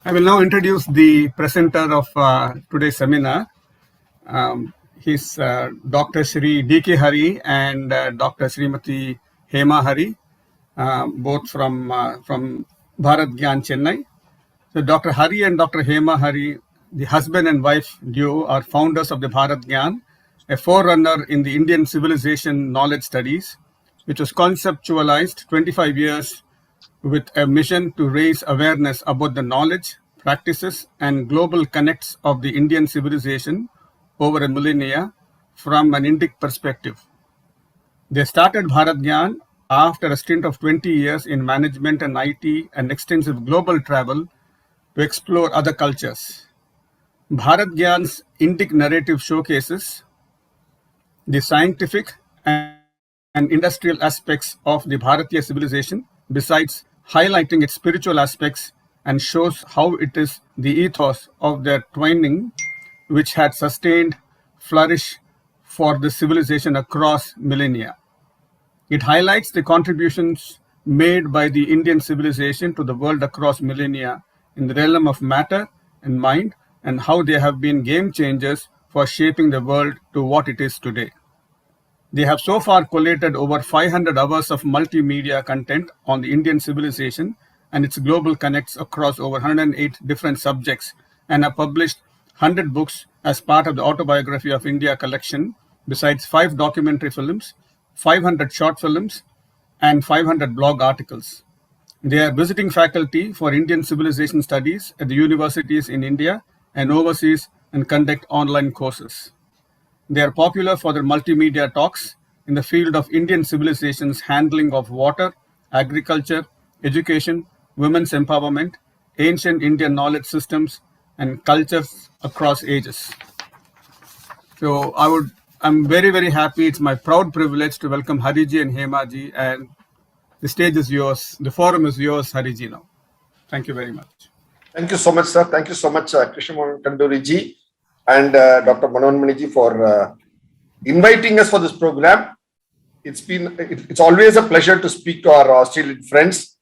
I will now introduce the presenter of today's seminar. He's Dr. Shri D.K. Hari and Dr. Srimati Hema Hari, both from Bharath Gyan, Chennai. So Dr. Hari and Dr. Hema Hari, the husband and wife duo, are founders of the Bharath Gyan, a forerunner in the Indian civilization knowledge studies, which was conceptualized 25 years with a mission to raise awareness about the knowledge, practices, and global connects of the Indian civilization over a millennia from an Indic perspective. They started Bharat Gyan after a stint of 20 years in management and IT and extensive global travel to explore other cultures. Bharat Gyan's Indic narrative showcases the scientific and industrial aspects of the Bharatiya civilization, besides highlighting its spiritual aspects, and shows how it is the ethos of their twining which had sustained flourish for the civilization across millennia. It highlights the contributions made by the Indian civilization to the world across millennia in the realm of matter and mind, and how they have been game changers for shaping the world to what it is today. They have so far collated over 500 hours of multimedia content on the Indian civilization and its global connects across over 108 different subjects, and have published 100 books as part of the Autobiography of India collection, besides 5 documentary films, 500 short films, and 500 blog articles. They are visiting faculty for Indian civilization studies at the universities in India and overseas and conduct online courses. They are popular for their multimedia talks in the field of Indian civilization's handling of water, agriculture, education, women's empowerment, ancient Indian knowledge systems, and cultures across ages. So I'm very, very happy. It's my proud privilege to welcome Hariji and Hemaji, and the stage is yours. The forum is yours, Hariji, now. Thank you very much. Thank you so much, sir. Thank you so much, Krishnamohan Kanduri ji and Dr. Manonmani ji for inviting us for this program. It's always a pleasure to speak to our Australian friends,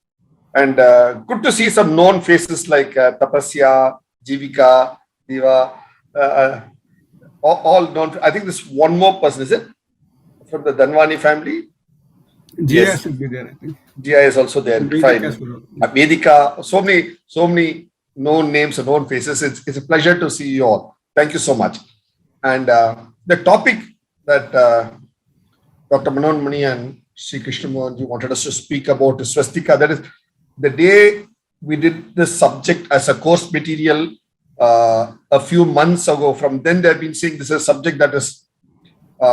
and good to see some known faces like Tapasya, Jivika, Diva, all known. I think this one more person, is it? From the Dhanwani family? Jia should be there, I think. Jia is also there. Vedika, so many known names and known faces. It's a pleasure to see you all. Thank you so much. And the topic that Dr. Manonmani and Sri Krishnamohan ji wanted us to speak about is Swastika. That is the day we did this subject as a course material a few months ago. From then they've been saying this is a subject that is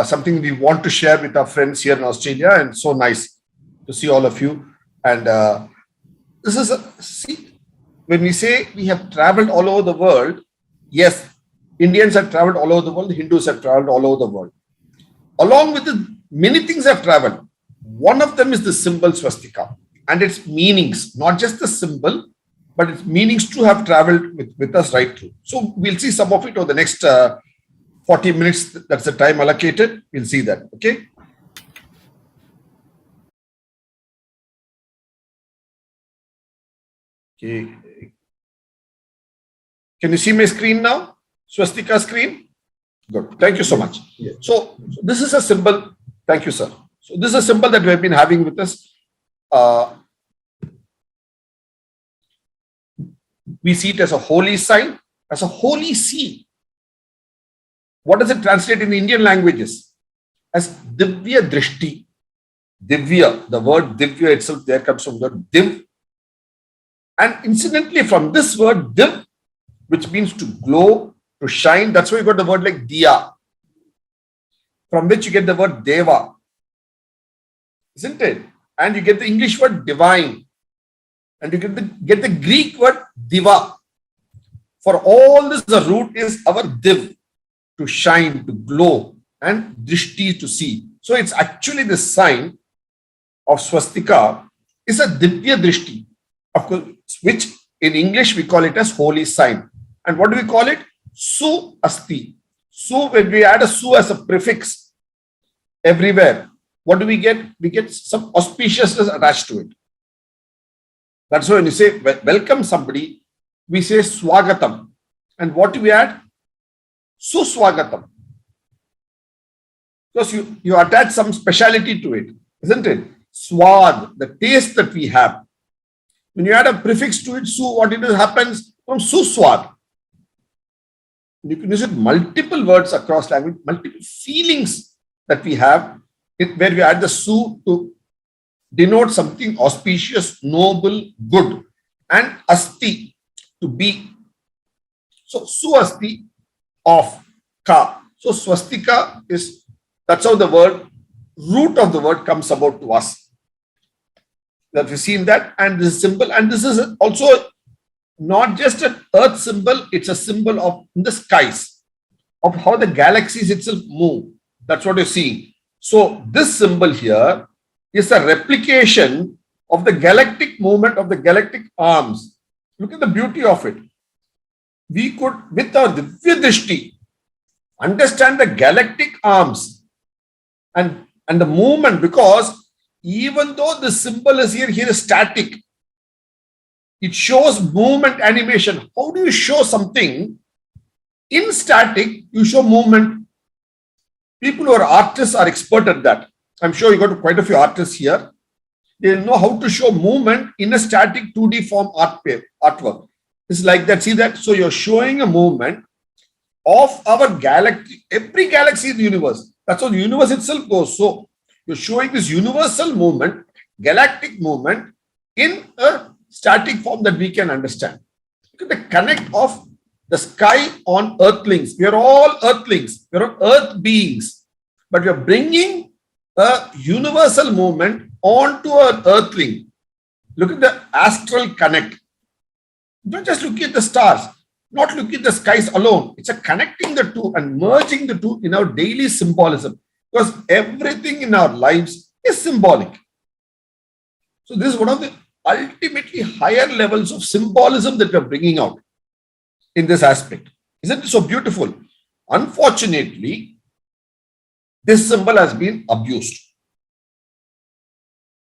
something we want to share with our friends here in Australia, and so nice to see all of you. And this is when we say we have traveled all over the world, yes, Indians have traveled all over the world, Hindus have traveled all over the world. Along with it, many things have traveled. One of them is the symbol swastika and its meanings, not just the symbol, but its meanings too have traveled with us right through. So we'll see some of it over the next 40 minutes. That's the time allocated. We'll see that. Okay. Okay. Can you see my screen now? Swastika screen? Good. Thank you so much. So this is a symbol. Thank you, sir. So this is a symbol that we have been having with us. We see it as a holy sign, as a holy seal. What does it translate in the Indian languages? As Divya Drishti. Divya, the word Divya itself there comes from the word Div. And incidentally, from this word Div, which means to glow, to shine, that's why you got the word like Diya, from which you get the word Deva, isn't it? And you get the English word divine, and you get the Greek word Diva. For all this, the root is our Div, to shine, to glow, and Drishti, to see. So it's actually the sign of swastika is a Divya Drishti, of course, which in English we call it as holy sign. And what do we call it? Su Asti. Su, when we add a Su as a prefix everywhere, what do we get? We get some auspiciousness attached to it. That's why when you say welcome somebody, we say Swagatam. And what do we add? Suswagatam. Because you attach some speciality to it, isn't it? Swad, the taste that we have. When you add a prefix to it, su, what it happens from suswad. You can use it multiple words across language, multiple feelings that we have, where we add the su to denote something auspicious, noble, good, and asti to be. So suasti of ka. So swastika is, that's how the word, root of the word comes about to us. That we've seen that, and this symbol, and this is also not just an earth symbol, it's a symbol of the skies, of how the galaxies itself move. That's what you're seeing. So this symbol here is a replication of the galactic movement of the galactic arms. Look at the beauty of it. We could, with our Divya Drishti, understand the galactic arms and the movement, because even though the symbol is here is static, it shows movement animation. How do you show something in static? You show movement. People who are artists are expert at that. I'm sure you got quite a few artists here. They'll know how to show movement in a static 2D form artwork. It's like that. See that? So you're showing a movement of our galaxy, every galaxy in the universe. That's how the universe itself goes. So you're showing this universal movement, galactic movement, in a static form that we can understand. Look at the connect of the sky on earthlings. We are all earthlings. We are earth beings. But we are bringing a universal movement onto an earthling. Look at the astral connect. Don't just look at the stars, not look at the skies alone. It's a connecting the two and merging the two in our daily symbolism. Because everything in our lives is symbolic. So this is one of the ultimately higher levels of symbolism that we're bringing out in this aspect. Isn't it so beautiful? Unfortunately, this symbol has been abused.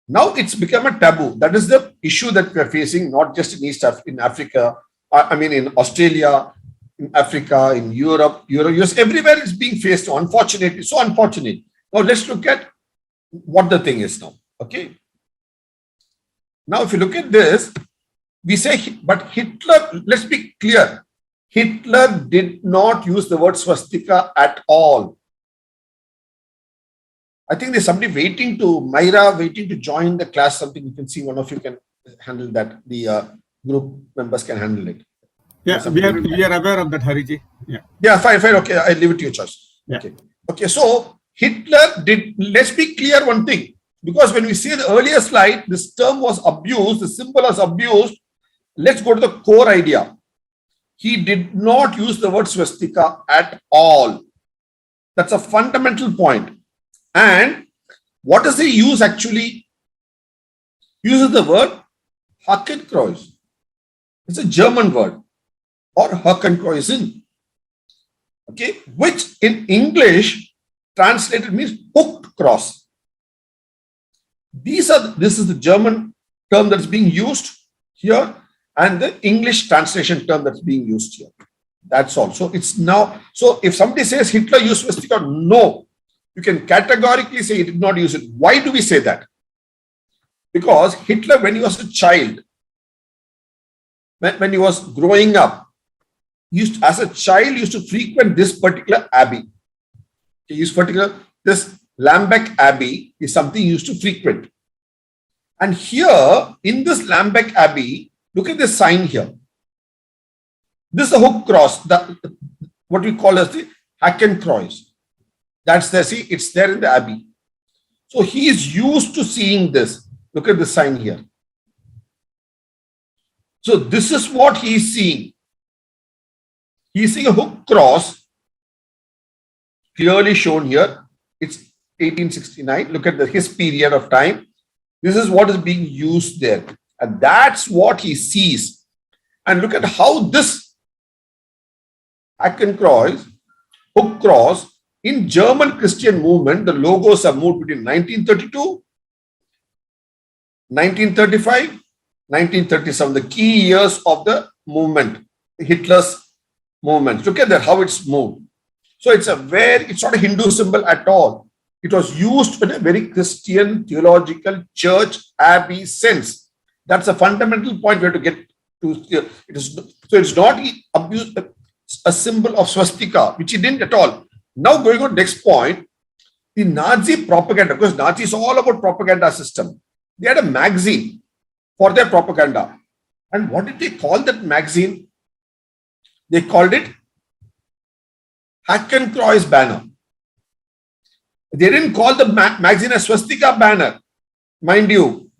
Now it's become a taboo. That is the issue that we're facing, not just in Africa, in Australia, in Africa, in Europe, US, everywhere it's being faced, unfortunately, so unfortunate. Now let's look at what the thing is now, okay? Now if you look at this, we say, but Hitler, let's be clear, Hitler did not use the word swastika at all. I think there's somebody waiting to join the class, something you can see, one of you can handle that, the group members can handle it. Yeah, we are aware of that, Hariji. Yeah, fine, okay, I leave it to your choice. Yeah. Okay, so Hitler did, let's be clear one thing, because when we see the earlier slide, this term was abused, the symbol was abused. Let's go to the core idea. He did not use the word swastika at all. That's a fundamental point. And what does he use actually? He uses the word Hakenkreuz. It's a German word, or Hakenkreuzen, okay, which in English translated means hooked cross. This is the German term that's being used here, and the English translation term that's being used here. That's all. So it's now, so if somebody says Hitler used swastika, no, you can categorically say he did not use it. Why do we say that? Because Hitler, when he was a child, when he was growing up, as a child, used to frequent this particular abbey. This Lambeck Abbey is something he used to frequent. And here, in this Lambeck Abbey, look at this sign here. This is a hook cross, what we call as the Hakenkreuz. That's there, see, it's there in the abbey. So he is used to seeing this. Look at the sign here. So this is what he is seeing. He is seeing a hook cross, clearly shown here. It's 1869. Look at his period of time. This is what is being used there. And that's what he sees. And look at how this Hakenkreuz, hook cross, in German Christian movement, the logos have moved between 1932, 1935, 1937, the key years of the movement, Hitler's movement. Look at that, how it's moved. So it's not a Hindu symbol at all. It was used in a very Christian, theological, church, abbey sense. That's a fundamental point we have to get to. It's not a symbol of swastika, which he didn't at all. Now going on next point, the Nazi propaganda, because Nazis are all about propaganda system. They had a magazine for their propaganda. And what did they call that magazine? They called it Hakenkreuz banner. They didn't call the magazine a swastika banner. Mind you,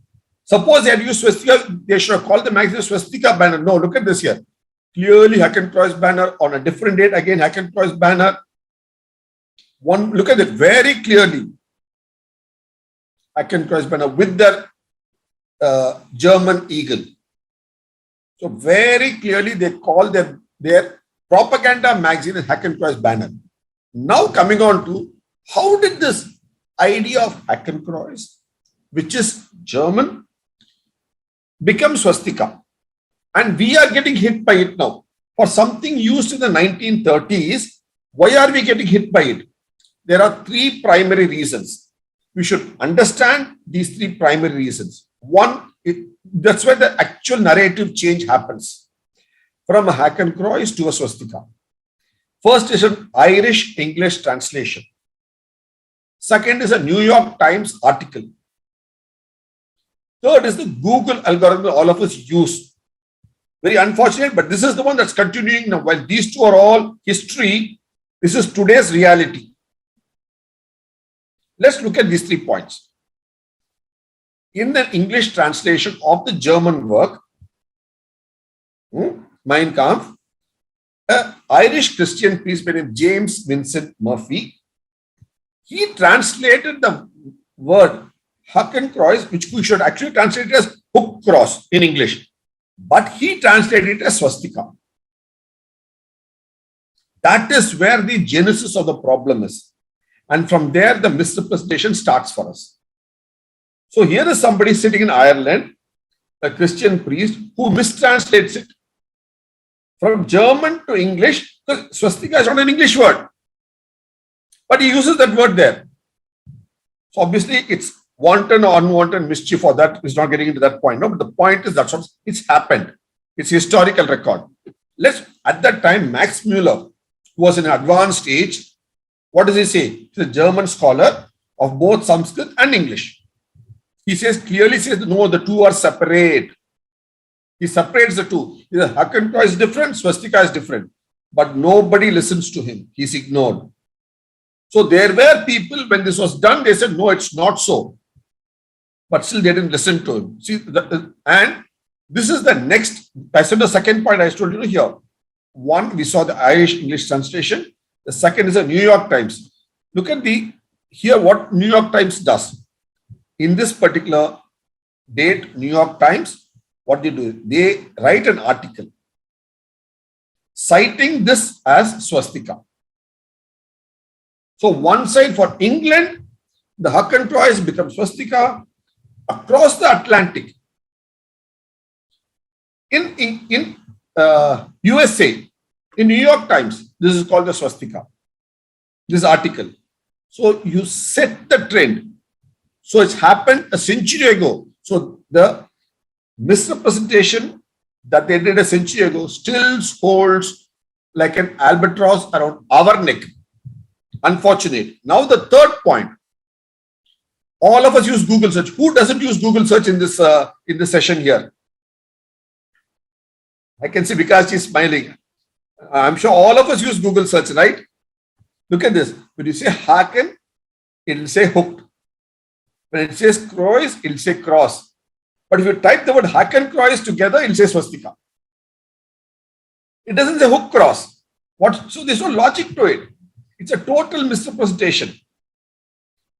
suppose they had used swastika, they should have called the magazine a swastika banner. No, look at this here. Clearly Hakenkreuz banner on a different date, again Hakenkreuz banner. Look at it very clearly. Hakenkreuz banner with the German eagle. So very clearly they call their propaganda magazine as Hakenkreuz banner. Now coming on to how did this idea of Hakenkreuz, which is German, become swastika? And we are getting hit by it now. For something used in the 1930s, why are we getting hit by it? There are three primary reasons. We should understand these three primary reasons. One, that's where the actual narrative change happens. From a Hakenkreuz to a swastika. First is an Irish-English translation. Second is a New York Times article. Third is the Google algorithm all of us use. Very unfortunate, but this is the one that's continuing now. While these two are all history, this is today's reality. Let's look at these 3 points. In the English translation of the German work, Mein Kampf, an Irish Christian priest by name James Vincent Murphy, he translated the word Hakenkreuz, which we should actually translate it as hook cross in English, but he translated it as swastika. That is where the genesis of the problem is. And from there, the misrepresentation starts for us. So here is somebody sitting in Ireland, a Christian priest, who mistranslates it from German to English, because swastika is not an English word, but he uses that word there. So obviously, it's wanton or unwanted mischief, or that is not getting into that point. No, but the point is that's what it's happened. It's historical record. At that time, Max Muller, who was in an advanced age, what does he say? He's a German scholar of both Sanskrit and English. He clearly says, no, the two are separate. He separates the two. He says, Hakenkreuz is different, swastika is different. But nobody listens to him. He's ignored. So there were people, when this was done, they said, no, it's not so. But still they didn't listen to him. See, and this is the next, I said the second point I told you here. One, we saw the Irish English translation. The second is a New York Times. Look at here what New York Times does. In this particular date, New York Times, what they do? They write an article citing this as swastika. So one side for England, the Hakenkreuz becomes swastika. Across the Atlantic, in USA, in New York Times, this is called the swastika, this article. So you set the trend. So it's happened a century ago. So the misrepresentation that they did a century ago still holds like an albatross around our neck. Unfortunate. Now the third point. All of us use Google search. Who doesn't use Google search in this session here? I can see Vikas is smiling. I'm sure all of us use Google search, right? Look at this. When you say Haken, it will say hooked. When it says Kreuz, it will say cross. But if you type the word Hakenkreuz together, it will say swastika. It doesn't say hook cross. So there's no logic to it. It's a total misrepresentation.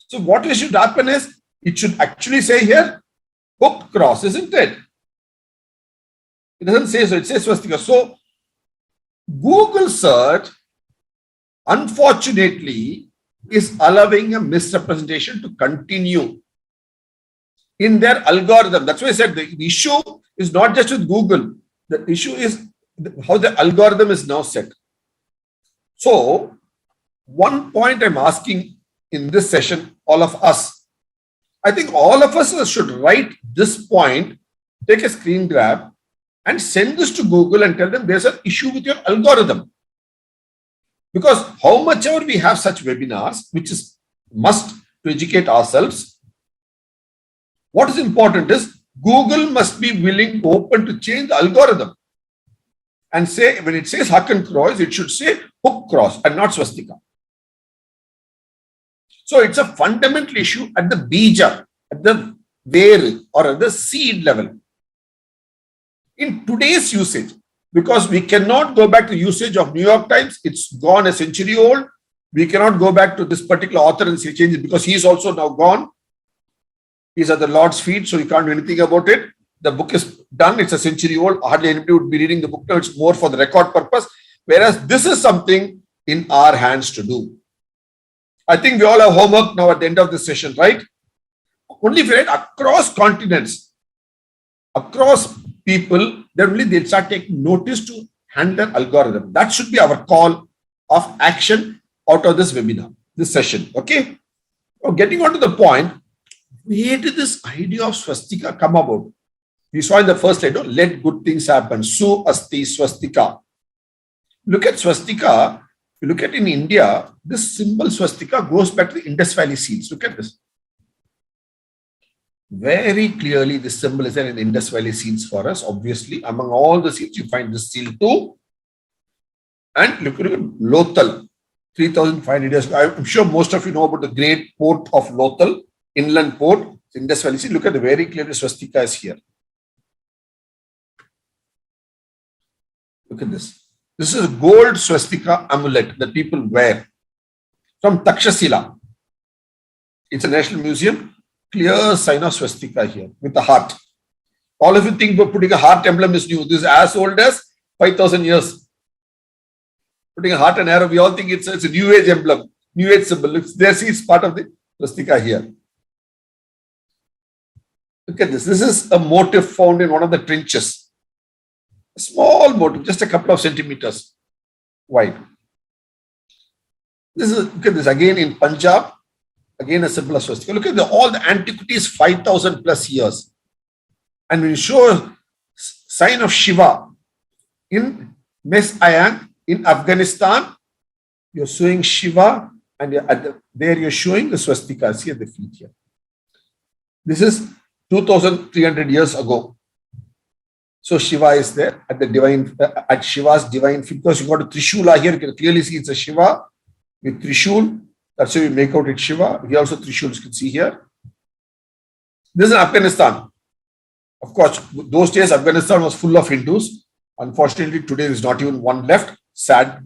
So what should happen is, it should actually say here, hooked cross, isn't it? It doesn't say so, it says swastika. So Google search, unfortunately, is allowing a misrepresentation to continue in their algorithm. That's why I said the issue is not just with Google. The issue is how the algorithm is now set. So one point I'm asking in this session, all of us, I think all of us should write this point, take a screen grab and send this to Google and tell them there's an issue with your algorithm. Because how much ever we have such webinars, which is must to educate ourselves, what is important is Google must be willing, open to change the algorithm and say, when it says Huck and Cross, it should say hook cross and not swastika. So it's a fundamental issue at the bija, at the where or at the seed level. In today's usage, because we cannot go back to usage of New York Times, it's gone a century old. We cannot go back to this particular author and say change it because he is also now gone. He's at the Lord's feet, so you can't do anything about it. The book is done, it's a century old. Hardly anybody would be reading the book now, it's more for the record purpose. Whereas this is something in our hands to do. I think we all have homework now at the end of this session, right? Only if you write across continents, across people, then only they'll start taking notice to handle algorithm. That should be our call of action out of this webinar, this session. Okay. Now getting on to the point, where did this idea of swastika come about? We saw in the first slide, let good things happen. Swasti swastika. Look at swastika. If you look at in India, this symbol swastika goes back to the Indus Valley seals. Look at this. Very clearly, this symbol is there in the Indus Valley seals for us. Obviously, among all the seals, you find this seal too. And look at Lothal, 3,500 years ago. I'm sure most of you know about the great port of Lothal, inland port, Indus Valley seal. Look at the very clearly swastika is here. Look at this. This is a gold swastika amulet that people wear from Takshashila. It's a national museum. Clear sign of swastika here with a heart. All of you think putting a heart emblem is new. This is as old as 5,000 years. Putting a heart and arrow, we all think it's a new age emblem, new age symbol. There, see, it's part of the swastika here. Look at this. This is a motif found in one of the trenches. A small motif, just a couple of centimeters wide. This is, look at this again in Punjab. Again, a symbol of swastika. Look at all the antiquities, 5,000 plus years. And when you show a sign of Shiva in Mes Ayan in Afghanistan, you're showing Shiva and there you're showing the swastika. See at the feet here. This is 2,300 years ago. So Shiva is there at the divine, at Shiva's divine feet. Because you got a Trishula here, you can clearly see it's a Shiva with Trishul. That's how we make out it Shiva. Here also Trishuls, you can see here. This is in Afghanistan. Of course, those days Afghanistan was full of Hindus. Unfortunately, today there is not even one left. Sad.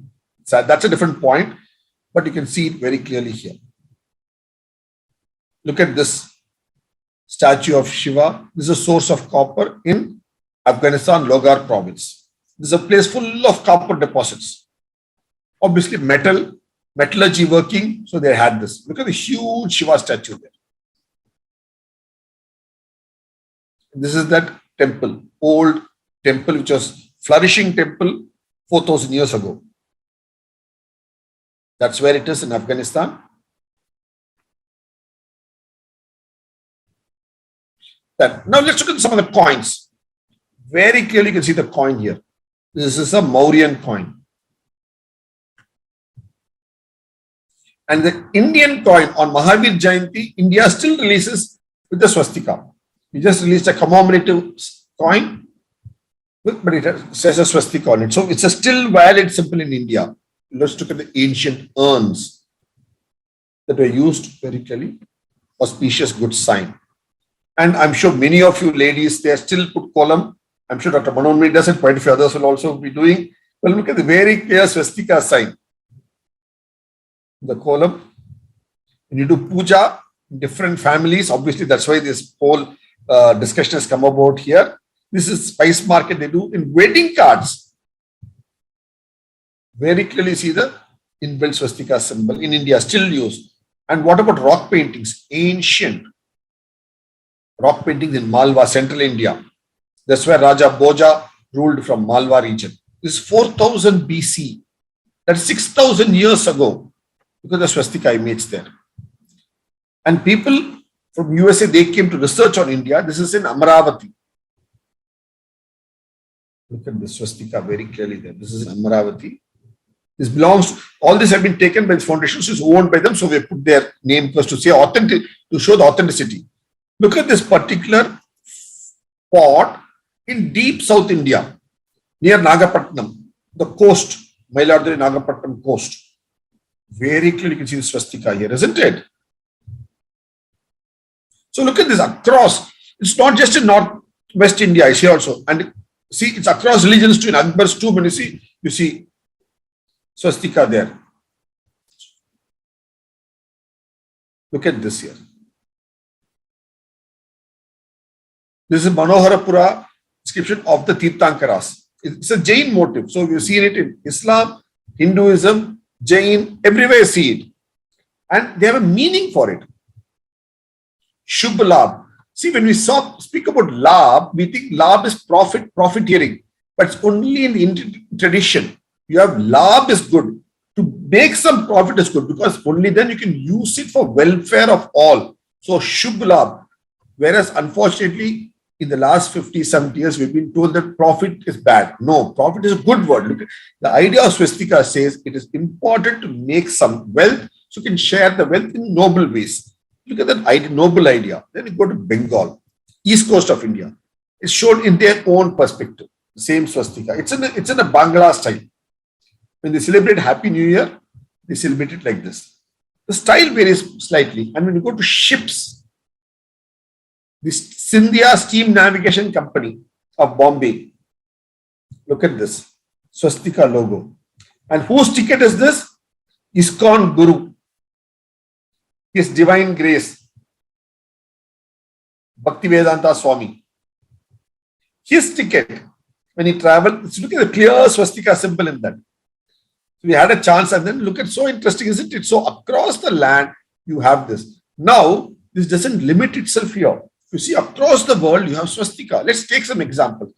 That's a different point. But you can see it very clearly here. Look at this statue of Shiva. This is a source of copper in Afghanistan, Logar province. This is a place full of copper deposits. Obviously, metallurgy working, so they had this. Look at the huge Shiva statue there. This is that temple, old temple, which was flourishing temple 4,000 years ago. That's where it is in Afghanistan. Now let's look at some of the coins. Very clearly you can see the coin here. This is a Mauryan coin. And the Indian coin on Mahavir Jayanti, India still releases with the swastika. We just released a commemorative coin, but it says a swastika on it. So it's a still valid symbol in India. Let's look at the ancient urns that were used very clearly. Auspicious good sign. And I'm sure many of you ladies, they still put kolam. I'm sure Dr. Manohar does it. Quite a few others will also be doing. Well, look at the very clear swastika sign. The kolam. When you do puja in different families, obviously that's why this whole discussion has come about here. This is spice market they do in wedding cards. Very clearly see the inbuilt swastika symbol in India, still used. And what about rock paintings? Ancient rock paintings in Malwa, central India. That's where Raja Bhoja ruled from Malwa region. This is 4000 BC. That's 6000 years ago. Look at the swastika image there. And people from USA, they came to research on India. This is in Amaravati. Look at the swastika very clearly there. This is in Amaravati. This belongs, all this have been taken by this foundation, so it's owned by them. So we put their name because to say authentic, to show the authenticity. Look at this particular spot in deep South India, near Nagapattinam, the coast, Mailaduri Nagapattinam coast. Very clearly you can see the swastika here, isn't it? So look at this across. It's not just in Northwest India, it's here also. And see, it's across religions too. In Akbar's tomb, when you see swastika there. Look at this here. This is Manoharapura inscription of the Tirthankaras. It's a Jain motive. So we've seen it in Islam, Hinduism, Jain, everywhere you see it. And they have a meaning for it. Shubh Labh. See, when we speak about Labh, we think Labh is profiteering. But it's only in the Indian tradition. You have Labh is good. To make some profit is good because only then you can use it for welfare of all. So Shubh Labh. Whereas unfortunately, in the last 50, 70 years, we've been told that profit is bad. No, profit is a good word. Look, the idea of swastika says it is important to make some wealth so you can share the wealth in noble ways. Look at that idea, noble idea. Then you go to Bengal, east coast of India. It's shown in their own perspective. The same swastika. It's in a Bangla style. When they celebrate Happy New Year, they celebrate it like this. The style varies slightly. And when you go to ships, this Scindia Steam Navigation Company of Bombay. Look at this swastika logo. And whose ticket is this? ISKCON Guru. His Divine Grace. Bhaktivedanta Swami. His ticket, when he traveled, look at the clear swastika symbol in that. So we had a chance and then look at, so interesting, isn't it? So across the land, you have this. Now, this doesn't limit itself here. You see, across the world, you have swastika. Let's take some example.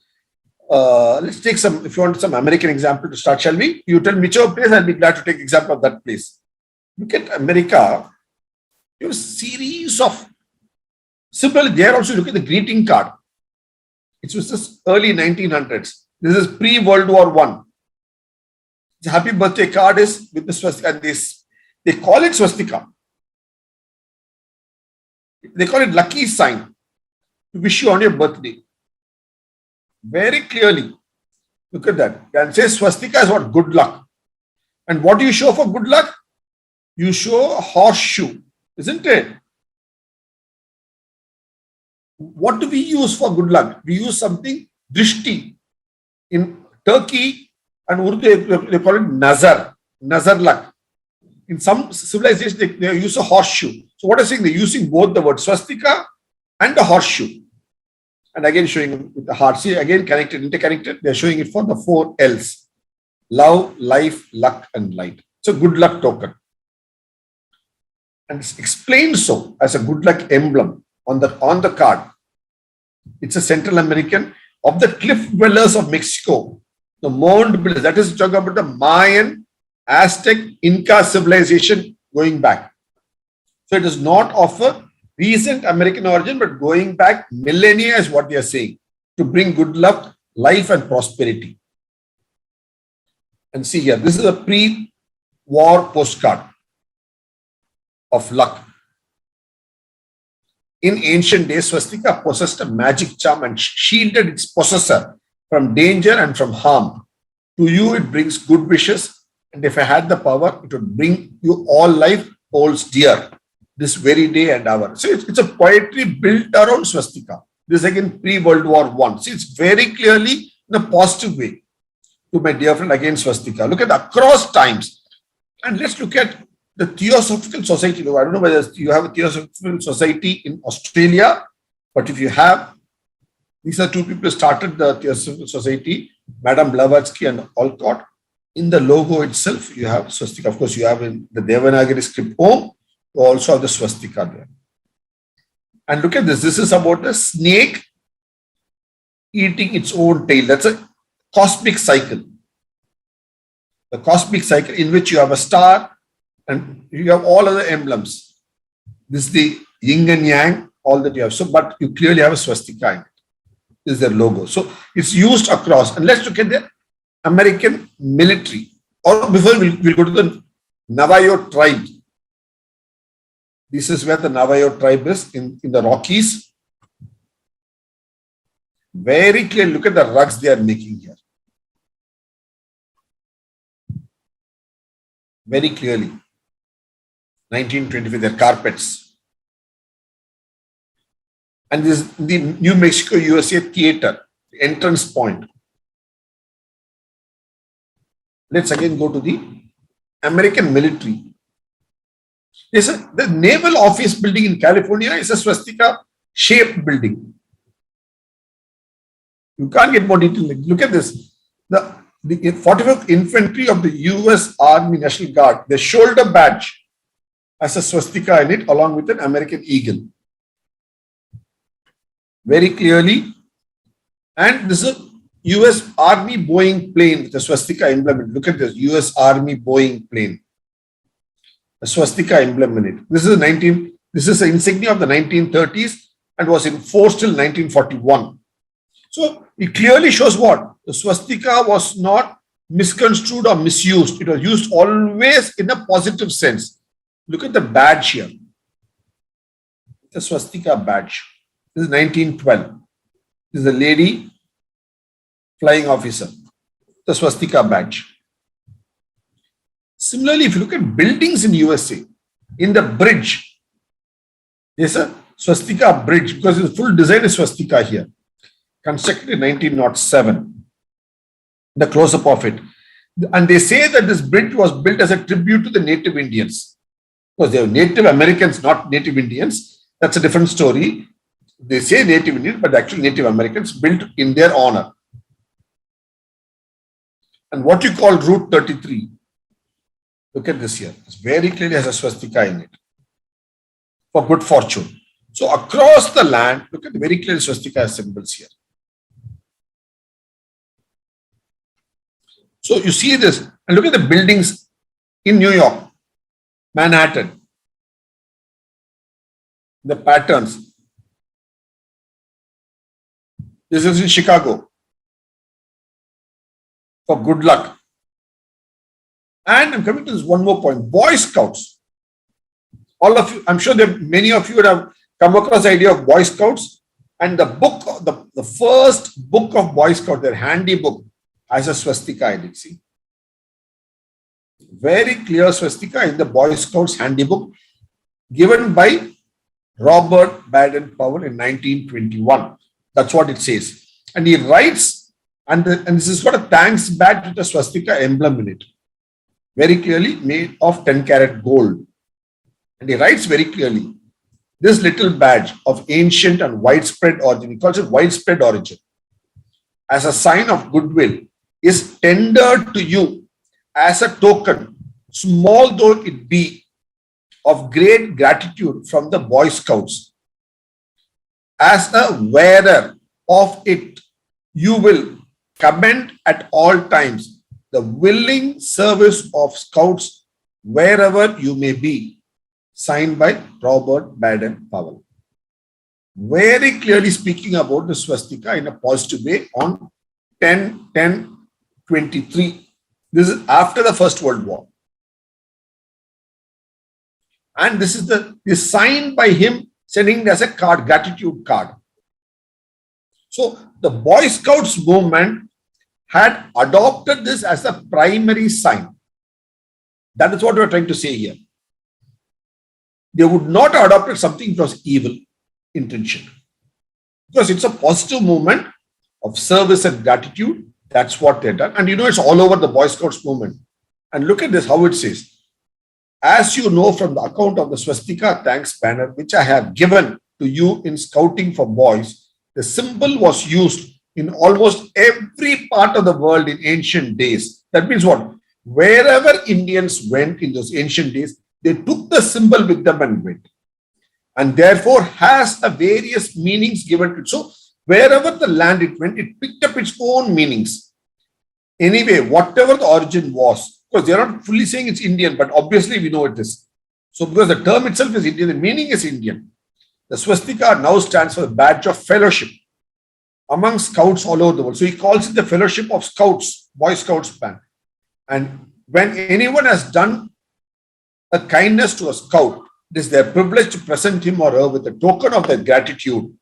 Let's take some, if you want some American example to start, shall we? You tell me whichever place, I'll be glad to take example of that place. Look at America. You have a series of, similarly, there also look at the greeting card. It was just early 1900s. This is pre-World War I. The happy birthday card is with the swastika, and they call it swastika. They call it lucky sign to wish you on your birthday. Very clearly. Look at that. And say swastika is what? Good luck. And what do you show for good luck? You show a horseshoe, isn't it? What do we use for good luck? We use something drishti. In Turkey and Urdu, they call it nazar luck. In some civilizations, they use a horseshoe. So what I'm saying, they're using both the word swastika and a horseshoe. And again, showing with the heart. See, again, connected, interconnected. They're showing it for the 4 L's. Love, life, luck, and light. It's a good luck token. And it's explained so as a good luck emblem on the card. It's a Central American of the cliff dwellers of Mexico. The mound builders. That is talking about the Mayan, Aztec, Inca civilization going back. So it is not of a recent American origin, but going back millennia is what they are saying, to bring good luck, life and prosperity. And see here, this is a pre-war postcard of luck. In ancient days, swastika possessed a magic charm and shielded its possessor from danger and from harm. To you, it brings good wishes. And if I had the power, it would bring you all life holds dear this very day and hour. So it's a poetry built around swastika. This again pre-World War I. See, it's very clearly in a positive way. To my dear friend, again swastika. Look at across times. And let's look at the Theosophical Society. I don't know whether you have a Theosophical Society in Australia, but if you have, these are 2 people who started the Theosophical Society, Madame Blavatsky and Olcott. In the logo itself, you have swastika. Of course, you have in the Devanagari script Om, you also have the swastika there. And look at this. This is about a snake eating its own tail. That's a cosmic cycle. the cosmic cycle in which you have a star and you have all other emblems. This is the yin and yang, all that you have. So, but you clearly have a swastika in it. This is their logo. So it's used across. And let's look at the American military. Or before we'll go to the Navajo tribe. This is where the Navajo tribe is in the Rockies. Very clear. Look at the rugs they are making here. Very clearly. 1925, their carpets. And this is the New Mexico, USA theater, the entrance point. Let's again go to the American military. Yes, sir. The Naval Office building in California is a swastika shaped building. You can't get more detail. Look at this. The 45th Infantry of the US Army National Guard, the shoulder badge has a swastika in it along with an American eagle. Very clearly. And this is a US Army Boeing plane with a swastika emblem. Look at this, US Army Boeing plane. A swastika emblem in it. This is an insignia of the 1930s and was in force till 1941. So it clearly shows what? The swastika was not misconstrued or misused. It was used always in a positive sense. Look at the badge here. The swastika badge. This is 1912. This is a lady flying officer. The swastika badge. Similarly, if you look at buildings in USA, in the bridge, there's a swastika bridge because the full design is swastika here. Constructed in 1907. The close-up of it. And they say that this bridge was built as a tribute to the Native Indians. Because they were Native Americans, not Native Indians. That's a different story. They say Native Indians, but actually Native Americans built in their honor. And what you call Route 33, look at this here. It very clearly has a swastika in it for good fortune. So across the land, look at the very clear swastika symbols here. So you see this, and look at the buildings in New York, Manhattan, the patterns. This is in Chicago for good luck. And I'm coming to this one more point. Boy Scouts. All of you, I'm sure that many of you would have come across the idea of Boy Scouts. And the book, the first book of Boy Scout, their handy book, has a swastika in it. See? Very clear swastika in the Boy Scouts handy book given by Robert Baden-Powell in 1921. That's what it says. And he writes, and this has got a thanks badge with a swastika emblem in it. Very clearly made of 10-karat gold. And he writes very clearly, this little badge of ancient and widespread origin, he calls it widespread origin, as a sign of goodwill, is tendered to you as a token, small though it be, of great gratitude from the Boy Scouts. As a wearer of it, you will commend at all times the willing service of Scouts wherever you may be. Signed by Robert Baden-Powell. Very clearly speaking about the swastika in a positive way on 10/10/23. This is after the First World War. And this is signed by him, sending it as a card, gratitude card. So the Boy Scouts movement had adopted this as a primary sign. That is what we are trying to say here. They would not have adopted something that was evil intention. Because it's a positive movement of service and gratitude. That's what they've done. And you know, it's all over the Boy Scouts movement. And look at this, how it says. As you know from the account of the swastika thanks banner, which I have given to you in scouting for boys, the symbol was used in almost every part of the world in ancient days. That means what? Wherever Indians went in those ancient days, they took the symbol with them and went. And therefore has a various meanings given to it. So wherever the land it went, it picked up its own meanings. Anyway, whatever the origin was, Because they are not fully saying it's Indian, but obviously we know it is. So because the term itself is Indian, the meaning is Indian. The swastika now stands for the badge of fellowship among scouts all over the world. So he calls it the fellowship of scouts, Boy Scouts band. And when anyone has done a kindness to a scout, it is their privilege to present him or her with a token of their gratitude,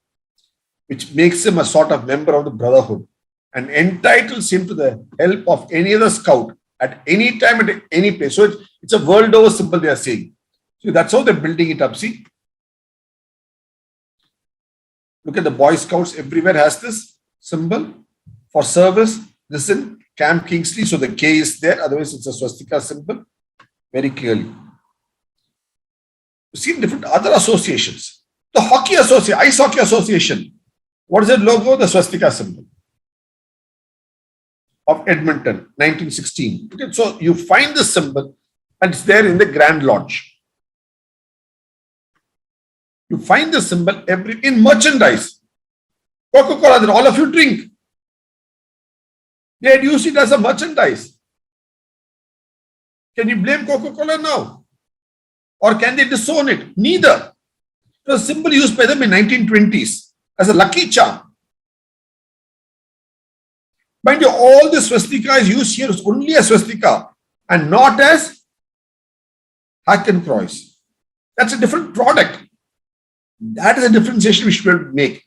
which makes him a sort of member of the brotherhood and entitles him to the help of any other scout at any time, at any place. So it's a world over symbol they are saying. So that's how they're building it up. See, look at the Boy Scouts everywhere has this symbol for service. This in Camp Kingsley. So the K is there. Otherwise, it's a swastika symbol very clearly. You see different other associations. The Hockey Association, Ice Hockey Association. What is their logo? The swastika symbol of Edmonton, 1916. Okay, so you find this symbol and it's there in the Grand Lodge. You find the symbol in merchandise. Coca-Cola that all of you drink. They had used it as a merchandise. Can you blame Coca-Cola now? Or can they disown it? Neither. It was a symbol used by them in 1920s as a lucky charm. Mind you, all the swastika is used here is only as swastika and not as Hakenkreuz. That's a different product. That is a differentiation we should make.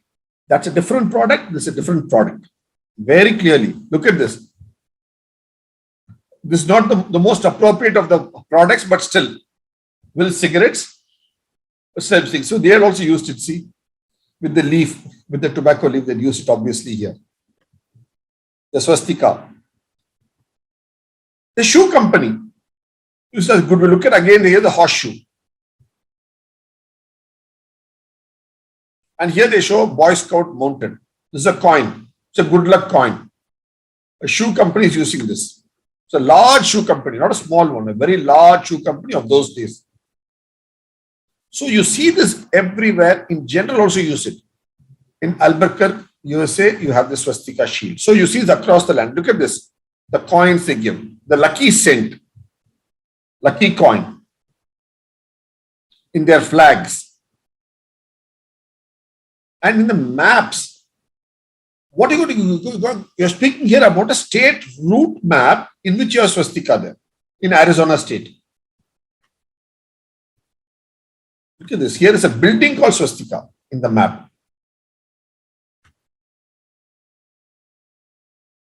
That's a different product. This is a different product. Very clearly. Look at this. This is not the most appropriate of the products, but still. Will cigarettes? Same thing. So they have also used it, see, with the leaf, with the tobacco leaf, they used it obviously here. The swastika. The shoe company. This is good. We look at again here the horseshoe. And here they show Boy Scout mounted. This is a coin. It's a good luck coin. A shoe company is using this. It's a large shoe company, not a small one, a very large shoe company of those days. So you see this everywhere. In general, also use it. In Albuquerque, USA, you have the swastika shield. So you see it across the land. Look at this. The coins they give. The lucky cent. Lucky coin. In their flags. And in the maps. What are you going to do? You're speaking here about a state route map in which you have swastika there. In Arizona state. Look at this. Here is a building called swastika in the map.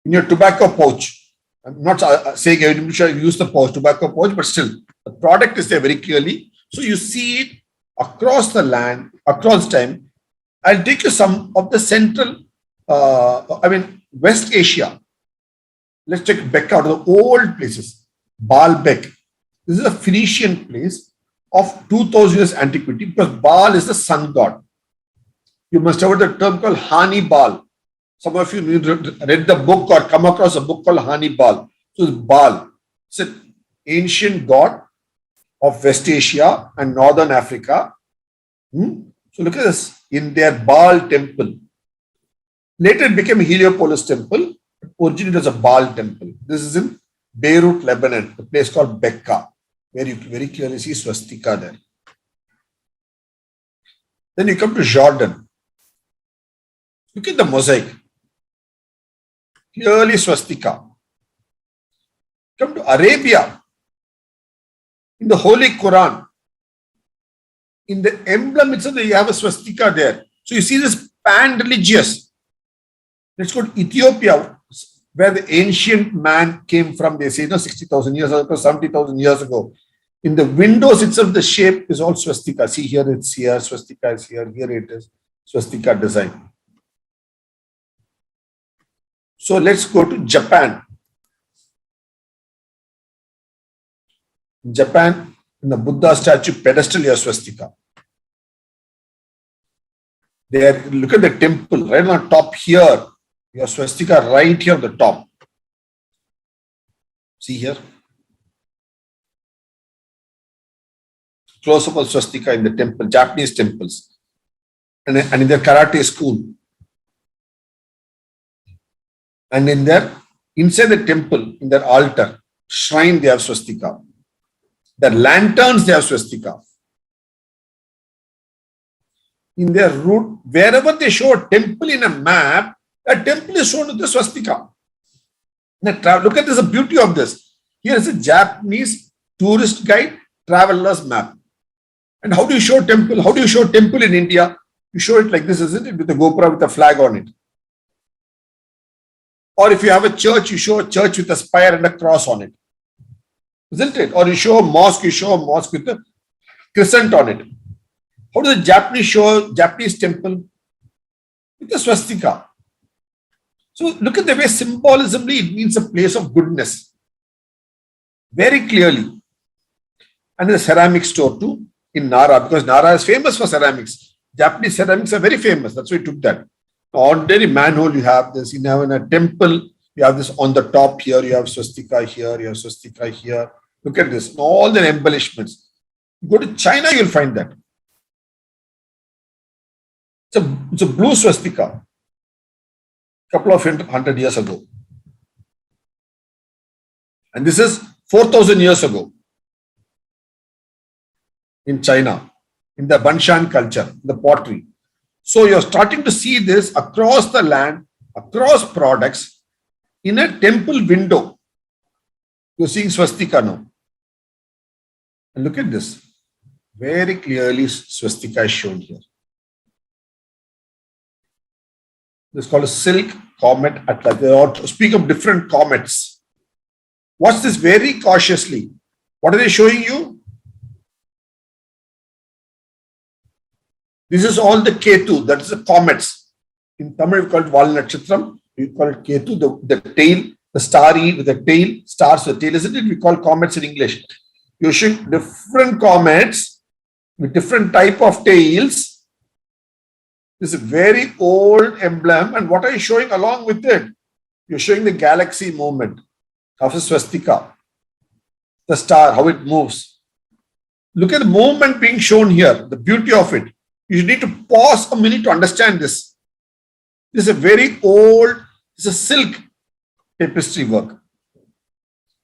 In your tobacco pouch. I'm not saying you should use the pouch, tobacco pouch, but still, the product is there very clearly. So you see it across the land, across time. I'll take you some of the central, West Asia. Let's take Becca, the old places. Baalbek. This is a Phoenician place of 2000 years antiquity because Baal is the sun god. You must have heard the term called Hannibal. Some of you read the book or come across a book called Hannibal. So it's Baal. It's an ancient god of West Asia and Northern Africa. So look at this. In their Baal temple. Later it became a Heliopolis temple. Originally it was a Baal temple. This is in Beirut, Lebanon, a place called Becca, where you very clearly see swastika there. Then you come to Jordan. Look at the mosaic. Clearly swastika. Come to Arabia. In the Holy Quran. In the emblem itself, you have a swastika there. So you see this pan-religious. Let's go to Ethiopia, where the ancient man came from. They say, 60,000 years ago, 70,000 years ago. In the windows itself, the shape is all swastika. See here, it's here, swastika is here it is, swastika design. So let's go to Japan. In Japan, in the Buddha statue pedestal, you have swastika. There, look at the temple right on top here. You have swastika right here on the top. See here. Close up of swastika in the temple, Japanese temples, and in their karate school. And in their inside the temple, in their altar, shrine, they have swastika. Their lanterns, they have swastika. In their route, wherever they show a temple in a map, a temple is shown with the swastika. Now, look at this, the beauty of this. Here is a Japanese tourist guide traveler's map. And how do you show temple? How do you show temple in India? You show it like this, isn't it? With a GoPro with a flag on it. Or if you have a church, you show a church with a spire and a cross on it. Isn't it? Or you show a mosque with a crescent on it. How does the Japanese show Japanese temple? With a swastika. So look at the way symbolismly it means a place of goodness. Very clearly. And the ceramic store too in Nara, because Nara is famous for ceramics. Japanese ceramics are very famous. That's why we took that. Ordinary manhole, you have this. You have in a temple, you have this on the top here. You have swastika here. You have swastika here. Look at this. All the embellishments. You go to China, you'll find that. It's a blue swastika. Couple of 100 years ago. And this is 4,000 years ago in China, in the Banshan culture, the pottery. So you're starting to see this across the land, across products, in a temple window. You're seeing swastika now. And look at this. Very clearly swastika is shown here. This is called a silk comet atlas. They all speak of different comets. Watch this very cautiously. What are they showing you? This is all the Ketu, that is the comets. In Tamil, we call it Valnatchatram. We call it Ketu, the tail, the starry with the tail, stars with the tail, isn't it? We call comets in English. You should different comets with different type of tails. This is a very old emblem. And what are you showing along with it? You're showing the galaxy movement of a swastika. The star, how it moves. Look at the movement being shown here, the beauty of it. You need to pause a minute to understand this. This is a very old, it's a silk tapestry work.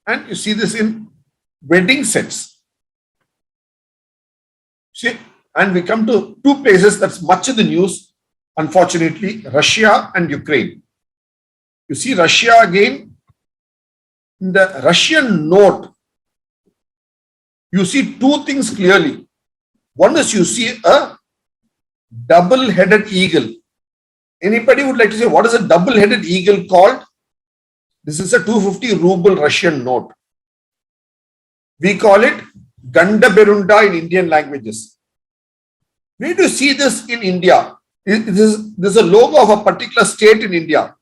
And you see this in wedding sets. See, and we come to two places that's much in the news, unfortunately, Russia and Ukraine. You see Russia again, in the Russian note, you see two things clearly. One is you see a double-headed eagle. Anybody would like to say, what is a double-headed eagle called? This is a 250 ruble Russian note. We call it Ganda Berunda in Indian languages. Where do you see this in India? This is a logo of a particular state in India.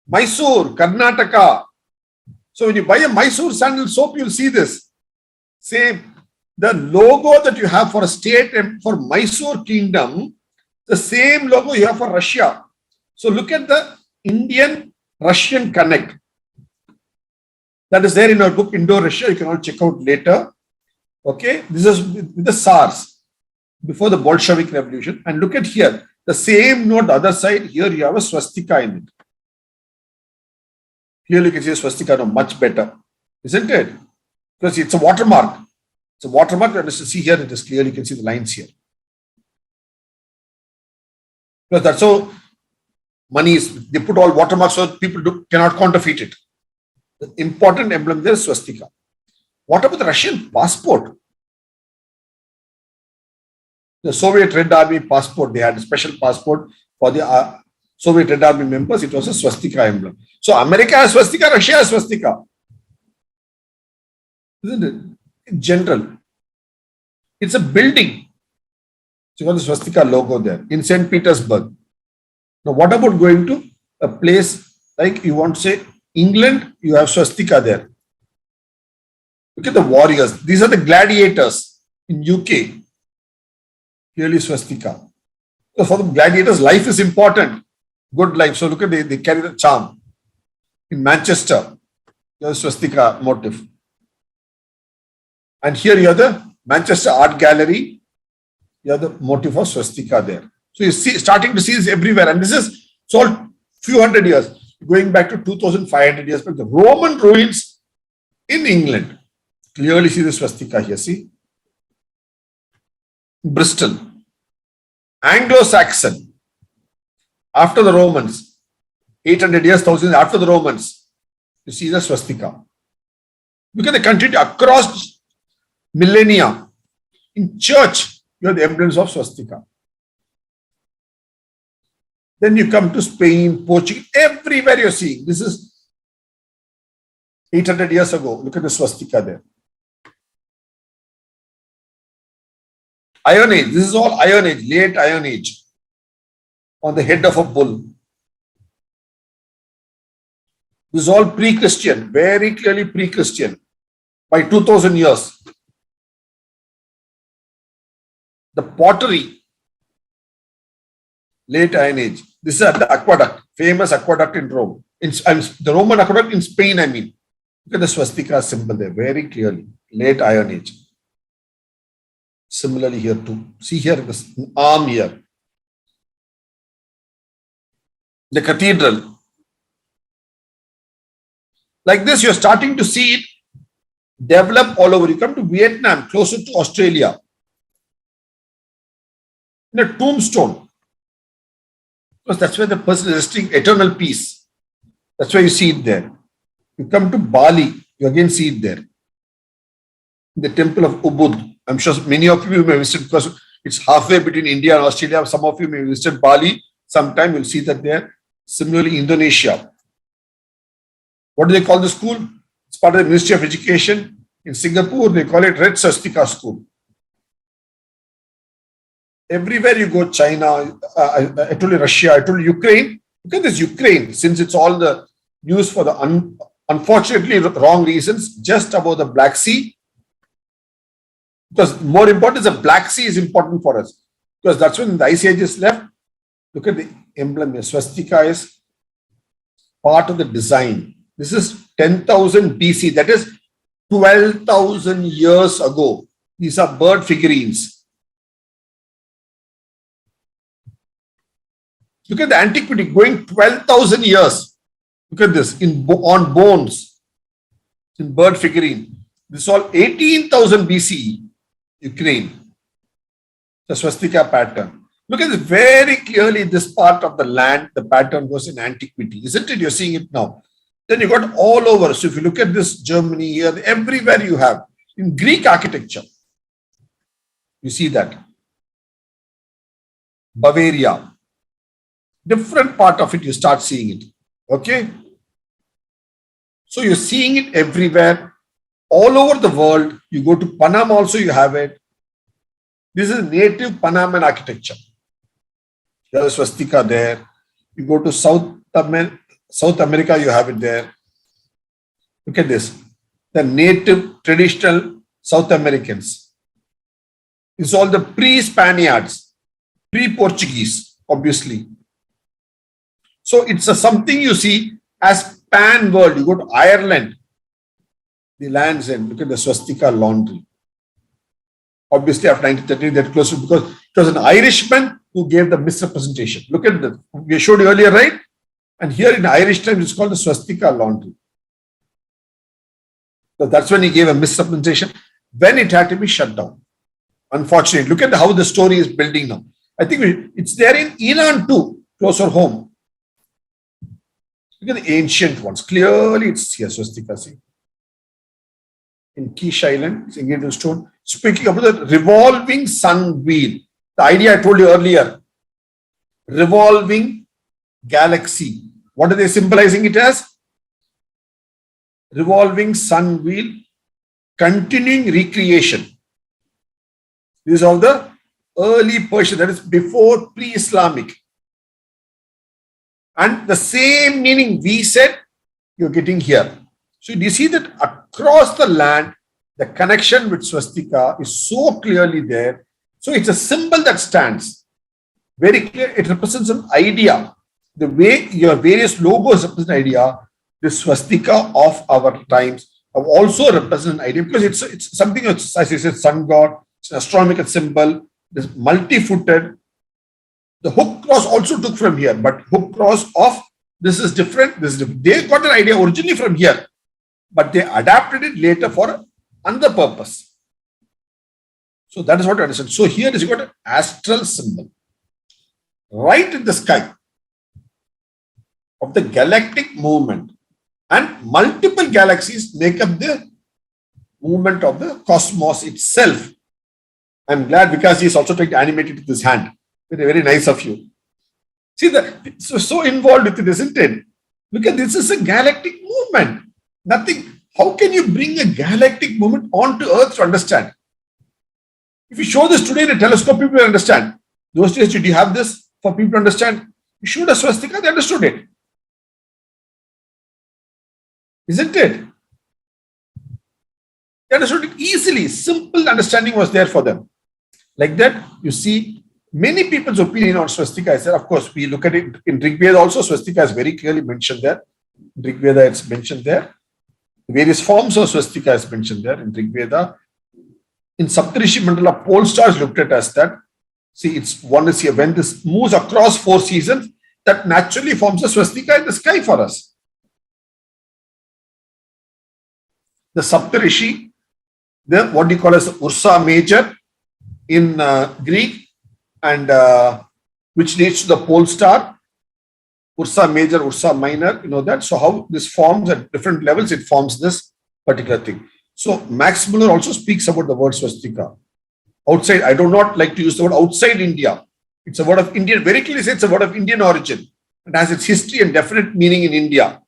Mysore, Karnataka. So when you buy a Mysore sandal soap, you'll see this. Same. The logo that you have for a state and for Mysore kingdom, the same logo you have for Russia. So look at the Indian-Russian connect. That is there in our book, Indo-Russia. You can all check out later. Okay, this is with the SARS, before the Bolshevik Revolution. And look at here, the same note, the other side, here you have a swastika in it. Clearly you can see a swastika now much better, isn't it? Because it's a watermark. It's a watermark, and as you see here, it is clearly, you can see the lines here. Because that's how money is, they put all watermarks so people cannot counterfeit it. The important emblem there is swastika. What about the Russian passport? The Soviet Red Army passport, they had a special passport for the Soviet Red Army members. It was a swastika emblem. So America has swastika, Russia has swastika. Isn't it? In general, it's a building. So you got the swastika logo there in St. Petersburg. Now, what about going to a place like you want to say England? You have swastika there. Look at the warriors. These are the gladiators in UK. Clearly swastika. So for the gladiators, life is important. Good life. So look at they carry the charm. In Manchester, you have swastika motif. And here you have the Manchester Art Gallery. You have the motif of swastika there. So you see, starting to see this everywhere. And this is all few hundred years. going back to 2,500 years back, the Roman ruins in England. Clearly see the swastika here, see? Bristol. Anglo-Saxon. After the Romans. 800 years, 1,000 years after the Romans. You see the swastika. Look at the country across millennia. In church, you have the emblems of swastika. Then you come to Spain, Portugal, everywhere you're seeing. This is 800 years ago. Look at the swastika there. Iron Age. This is all Iron Age, late Iron Age. On the head of a bull. This is all pre-Christian, very clearly pre-Christian. By 2000 years. The pottery, late Iron Age. This is at the aqueduct, famous aqueduct in Rome. The Roman aqueduct in Spain, I mean. Look at the swastika symbol there, very clearly. Late Iron Age. Similarly here too. See here, this arm here. The cathedral. Like this, you're starting to see it develop all over. You come to Vietnam, closer to Australia. In a tombstone. Because that's where the person is resting eternal peace. That's why you see it there. You come to Bali, you again see it there. In the temple of Ubud. I'm sure many of you may visit because it's halfway between India and Australia. Some of you may visit Bali. Sometime you'll see that there. Similarly, Indonesia. What do they call the school? It's part of the Ministry of Education. In Singapore, they call it Red Swastika School. Everywhere you go, China, I told you Russia, I told you Ukraine. Look at this Ukraine, since it's all the news for the unfortunately wrong reasons, just above the Black Sea. Because more important is the Black Sea is important for us. Because that's when the Ice Age is left. Look at the emblem here. Swastika is part of the design. This is 10,000 BC. That is 12,000 years ago. These are bird figurines. Look at the antiquity going 12,000 years. Look at this on bones in bird figurine. This is all 18,000 BCE, Ukraine. The swastika pattern. Look at this very clearly. This part of the land, the pattern was in antiquity, isn't it? You're seeing it now. Then you got all over. So if you look at this Germany here, everywhere you have in Greek architecture, you see that. Bavaria. Different part of it, you start seeing it. Okay? So you're seeing it everywhere, all over the world. You go to Panama also, you have it. This is native Panaman architecture. You have a swastika there. You go to South America, you have it there. Look at this. The native traditional South Americans. It's all the pre-Spaniards, pre-Portuguese, obviously. So it's something you see as pan world. You go to Ireland, the Land's End. Look at the swastika laundry. Obviously, after 1930, that close because it was an Irishman who gave the misrepresentation. Look at the we showed you earlier, right? And here in Irish times, it's called the swastika laundry. So that's when he gave a misrepresentation when it had to be shut down. Unfortunately, look at how the story is building now. I think it's there in Iran too, closer home. Look at the ancient ones. Clearly, it's here, swastika. See, in Quiche Island, it's engraved in stone. Speaking about the revolving sun wheel, the idea I told you earlier, revolving galaxy. What are they symbolizing it as? Revolving sun wheel, continuing recreation. These are the early Persian, that is before pre-Islamic. And the same meaning we said, you're getting here. So do you see that across the land, the connection with swastika is so clearly there. So it's a symbol that stands. Very clear. It represents an idea. The way your various logos represent an idea, the swastika of our times also represent an idea because it's something, as I said, sun god, it's an astronomical symbol, it's multi-footed. The hook cross also took from here, but hook cross of this is different, this is different. They got an idea originally from here, but they adapted it later for another purpose. So that is what I understand. So here is you got an astral symbol right in the sky of the galactic movement, and multiple galaxies make up the movement of the cosmos itself. I'm glad because he's also trying to animate it with his hand. Very, very nice of you. See, so involved with it, isn't it? Look at this, is a galactic movement. Nothing. How can you bring a galactic movement onto Earth to understand? If you show this today in a telescope, people will understand. Those days, did you have this for people to understand? You showed a swastika, they understood it. Isn't it? They understood it easily. Simple understanding was there for them. Like that, you see, many people's opinion on swastika is that, of course, we look at it in Rig Veda also, swastika is very clearly mentioned there. In Rig Veda, it's mentioned there. Various forms of swastika is mentioned there in Rig Veda. In Saptarishi Mandala, pole stars looked at as that. See, it's one is here. When this moves across 4 seasons, that naturally forms a swastika in the sky for us. The Saptarishi, the what do you call as Ursa Major in Greek, and which leads to the pole star, Ursa Major, Ursa Minor, you know that. So how this forms at different levels, it forms this particular thing. So Max Muller also speaks about the word swastika. Outside, I do not like to use the word outside India. It's a word of Indian, very clearly says it's a word of Indian origin. It has its history and definite meaning in India.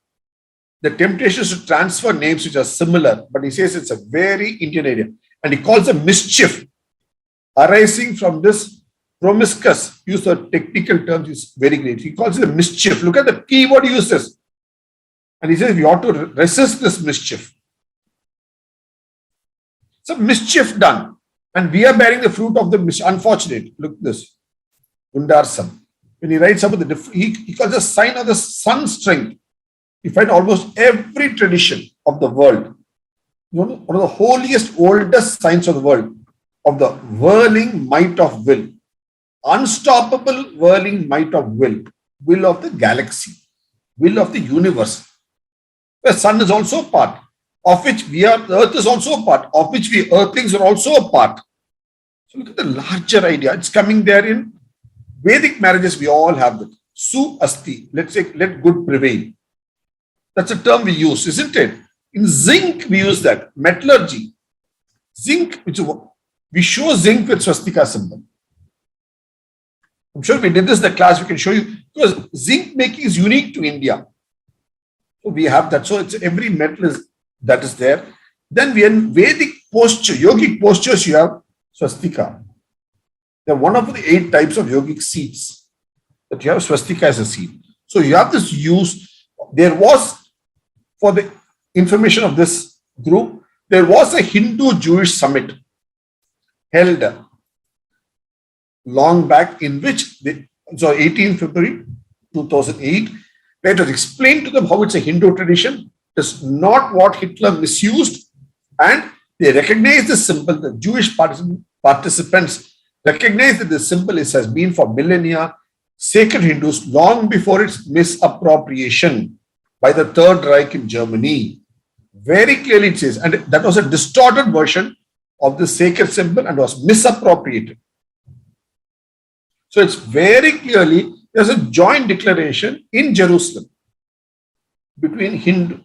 The temptation is to transfer names which are similar, but he says it's a very Indian area. And he calls a mischief arising from this promiscuous use of technical terms is very great. He calls it a mischief. Look at the keyword he uses. And he says we ought to resist this mischief. It's a mischief done. And we are bearing the fruit of the unfortunate. Look at this. Undarsam. When he writes about the he calls it a sign of the sun's strength. You find almost every tradition of the world. You know, one of the holiest, oldest signs of the world, of the whirling might of will. Unstoppable whirling might of will of the galaxy, will of the universe. The sun is also a part, of which we are, the earth is also a part, of which we earthlings are also a part. So look at the larger idea. It's coming there in Vedic marriages, we all have that. Su asti, let's say, let good prevail. That's a term we use, isn't it? In zinc, we use that. Metallurgy. Zinc, which we show zinc with swastika symbol. I'm sure we did this in the class, we can show you, because zinc making is unique to India. So we have that. So it's every metal that is there. Then we in Vedic posture, yogic postures, you have swastika. They're one of the 8 types of yogic seats that you have swastika as a seat. So you have this use. There was, for the information of this group, there was a Hindu-Jewish summit held long back in which, 18 February 2008, where it was explained to them how it's a Hindu tradition. It's not what Hitler misused, and they recognize the symbol. The Jewish participants recognize that the symbol has been for millennia sacred Hindus long before its misappropriation by the Third Reich in Germany. Very clearly it says, and that was a distorted version of the sacred symbol and was misappropriated. So it's very clearly, there's a joint declaration in Jerusalem between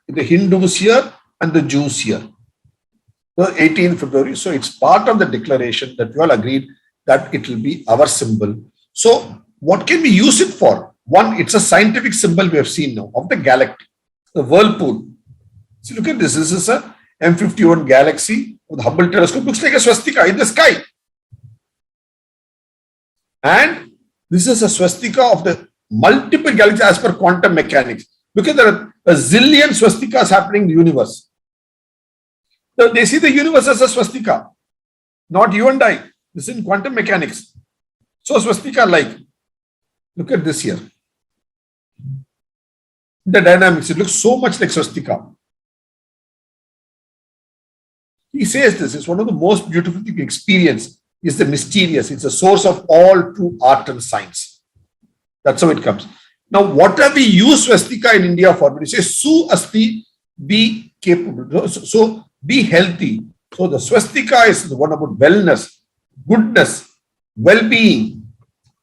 the Hindus here and the Jews here. So 18th February. So it's part of the declaration that we all agreed that it will be our symbol. So what can we use it for? One, it's a scientific symbol we have seen now of the galaxy, the whirlpool. See, look at this. This is a M51 galaxy with the Hubble telescope. Looks like a swastika in the sky. And this is a swastika of the multiple galaxies as per quantum mechanics. Look at there are a zillion swastikas happening in the universe. So they see the universe as a swastika, not you and I. This is in quantum mechanics. So swastika like, look at this here. The dynamics, it looks so much like swastika. He says this is one of the most beautiful things we experience is the mysterious. It's the source of all true art and science. That's how it comes. Now, what have we used swastika in India for? We say, Su Asti, be capable. So be healthy. So the swastika is the one about wellness, goodness, well-being.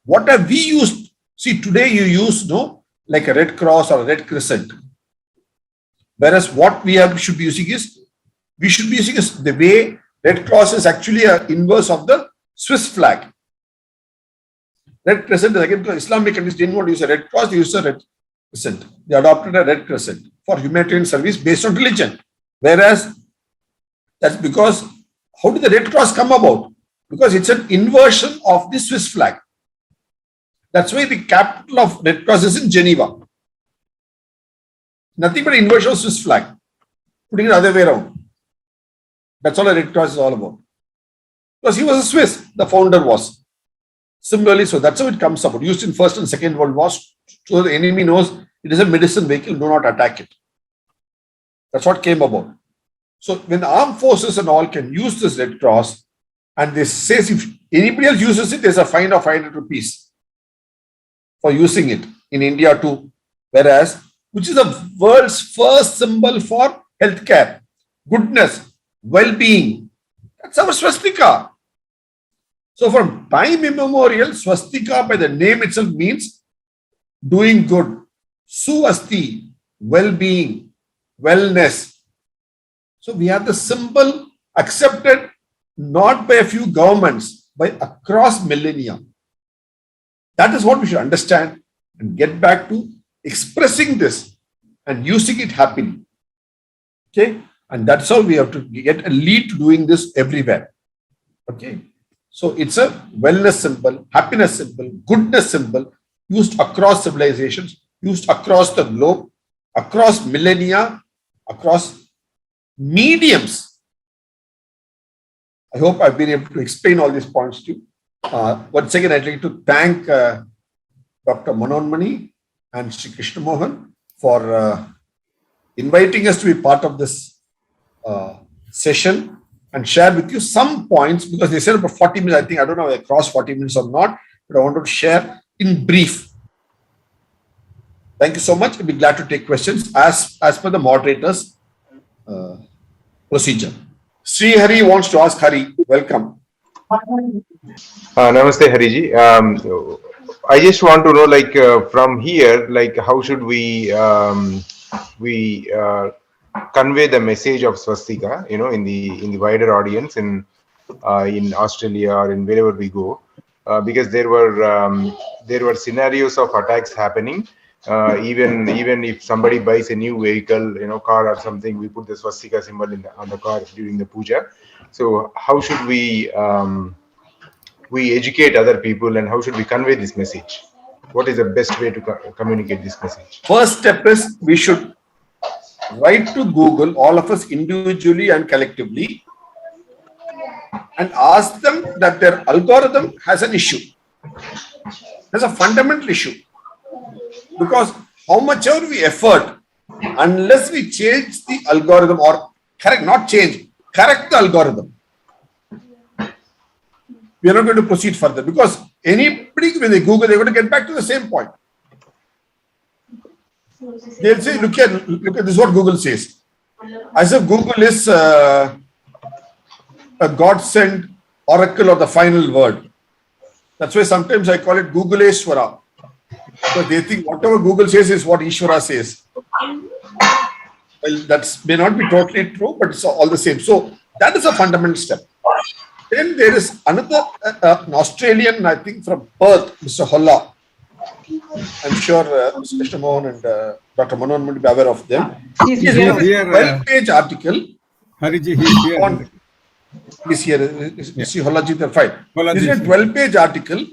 What have we used? See, today you use like a red cross or a red crescent. Whereas what should be using is, we should be using is the way red cross is actually an inverse of the Swiss flag. Red crescent is again because Islamic countries didn't want to use a red cross, they used a red crescent. They adopted a red crescent for humanitarian service based on religion. Whereas that's because, how did the red cross come about? Because it's an inversion of the Swiss flag. That's why the capital of Red Cross is in Geneva. Nothing but inversion of Swiss flag. Putting it the other way around. That's all a Red Cross is all about. Because he was a Swiss, the founder was. Similarly, so that's how it comes about. Used in First and Second World Wars, so the enemy knows it is a medicine vehicle, do not attack it. That's what came about. So when the armed forces and all can use this Red Cross, and they say if anybody else uses it, there's a fine of 500 rupees for using it in India too. Whereas, which is the world's first symbol for healthcare, goodness, well-being. That's our swastika. So from time immemorial, swastika by the name itself means doing good. Swasti, well-being, wellness. So we have the symbol accepted not by a few governments, but across millennia. That is what we should understand and get back to expressing this and using it happily. Okay? And that's how we have to get a lead to doing this everywhere. Okay? So it's a wellness symbol, happiness symbol, goodness symbol used across civilizations, used across the globe, across millennia, across mediums. I hope I've been able to explain all these points to you. Once again, I'd like to thank Dr. Manonmani and Sri Krishna Mohan for inviting us to be part of this session and share with you some points, because they said about 40 minutes. I think, I don't know if I crossed 40 minutes or not, but I wanted to share in brief. Thank you so much. I'll be glad to take questions as per the moderator's procedure. Sri Hari wants to ask Hari. Welcome. Namaste, Hariji. I just want to know, like, from here, like, how should we convey the message of swastika, in the wider audience in Australia or in wherever we go, because there were scenarios of attacks happening. Even if somebody buys a new vehicle, car or something, we put the swastika symbol on the car during the puja. So how should we educate other people, and how should we convey this message? What is the best way to communicate this message? First step is we should write to Google, all of us individually and collectively, and ask them that their algorithm has an issue. There's a fundamental issue. Because how much ever we effort, unless we change the algorithm or correct the algorithm, we are not going to proceed further. Because anybody, when they Google, they're going to get back to the same point. They'll say, look at this is what Google says. As if Google is a God-sent oracle or the final word. That's why sometimes I call it Googleshwara. Because they think whatever Google says is what Ishvara says. Well, that may not be totally true, but it's all the same. So that is a fundamental step. Then there is another, an Australian, I think from Perth, Mr. Holla. I'm sure Mr. Krishna Mohan and Dr. Manon will be aware of them. He's here. 12-page article. Hariji, he's here. He's here. Mr. Hollaji, they're fine. He's a 12-page article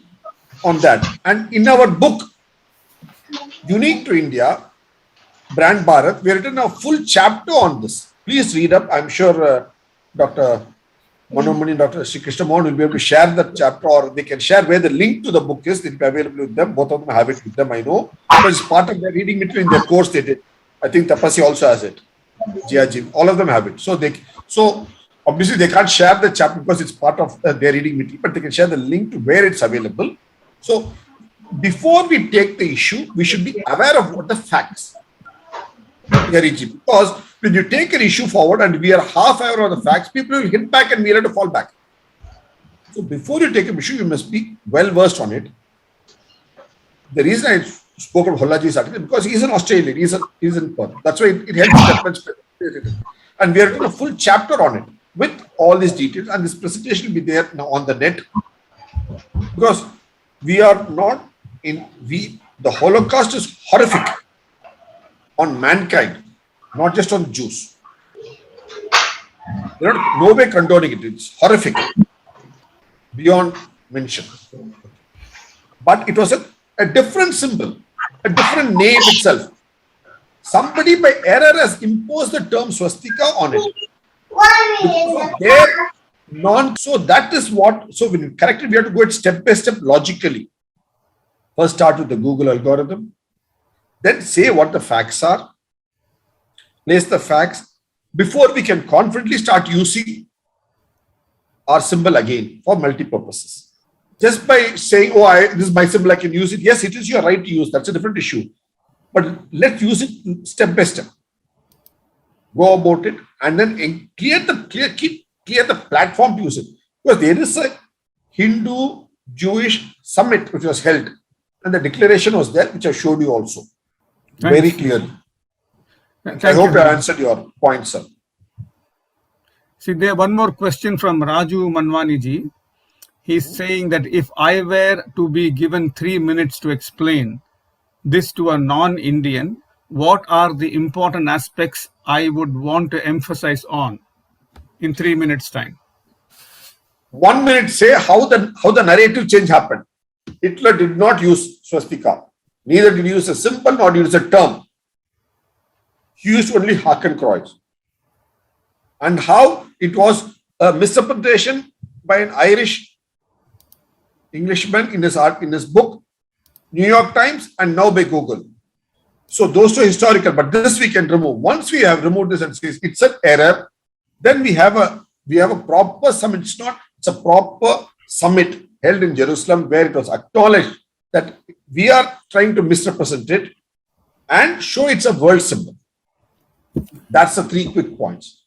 on that. And in our book, Unique to India, Brand Bharath, we have written a full chapter on this. Please read up. I'm sure Dr. Manonmani and Dr. Sri Krishna Mohan will be able to share that chapter, or they can share where the link to the book is. It will be available with them. Both of them have it with them, I know. Because it's part of their reading material in their course they did. I think Tapasi also has it. GRG, all of them have it. So obviously they can't share the chapter because it's part of their reading material, but they can share the link to where it's available. So before we take the issue, we should be aware of what the facts. Because when you take an issue forward and we are half aware of the facts, people will hit back and we have to fall back. So before you take an issue, you must be well versed on it. The reason I spoke of Hollaji's article because he's an Australian, he's in Perth. That's why it helps that much. And we are doing a full chapter on it with all these details, and this presentation will be there now on the net. Because we are not in the Holocaust is horrific on mankind, not just on Jews. They're not no way condoning it. It's horrific beyond mention. But it was a different symbol, a different name itself. Somebody by error has imposed the term swastika on it. So that is what, so when you correct it, we have to go it step by step logically. First start with the Google algorithm, then say what the facts are, place the facts, before we can confidently start using our symbol again for multi-purposes. Just by saying, oh, this is my symbol, I can use it. Yes, it is your right to use. That's a different issue. But let's use it step by step. Go about it and then clear the platform to use it. Because there is a Hindu-Jewish summit which was held. And the declaration was there, which I showed you also. Thanks. Very clearly. I hope I answered your point, sir. See, there one more question from Raju Manwani-ji. He's saying that if I were to be given 3 minutes to explain this to a non-Indian, what are the important aspects I would want to emphasize on in 3 minutes time? 1 minute, say how the narrative change happened. Hitler did not use swastika. Neither did he use a symbol nor did he use a term. He used only Hakenkreuz. And how it was a misinterpretation by an Irish Englishman in his book, New York Times, and now by Google. So those two are historical, but this we can remove. Once we have removed this and says it's an error, then we have a proper summit. It's a proper summit held in Jerusalem where it was acknowledged that we are trying to misrepresent it and show it's a world symbol. That's the 3 quick points.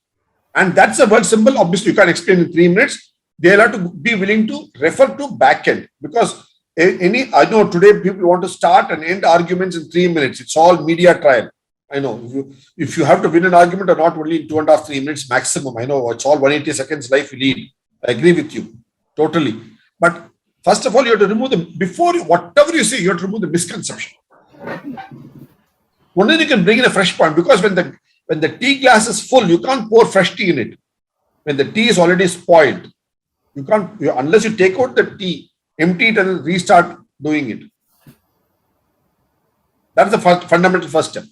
And that's a world symbol. Obviously, you can't explain in 3 minutes. They'll have to be willing to refer to backend because I know today people want to start and end arguments in 3 minutes. It's all media trial. I know if you have to win an argument or not only in 2.5, 3 minutes maximum. I know it's all 180 seconds life you lead. I agree with you totally. But first of all, you have to remove whatever you say, you have to remove the misconception. Only you can bring in a fresh point because when the tea glass is full, you can't pour fresh tea in it. When the tea is already spoiled, you can't, unless you take out the tea, empty it and restart doing it. That's the fundamental first step.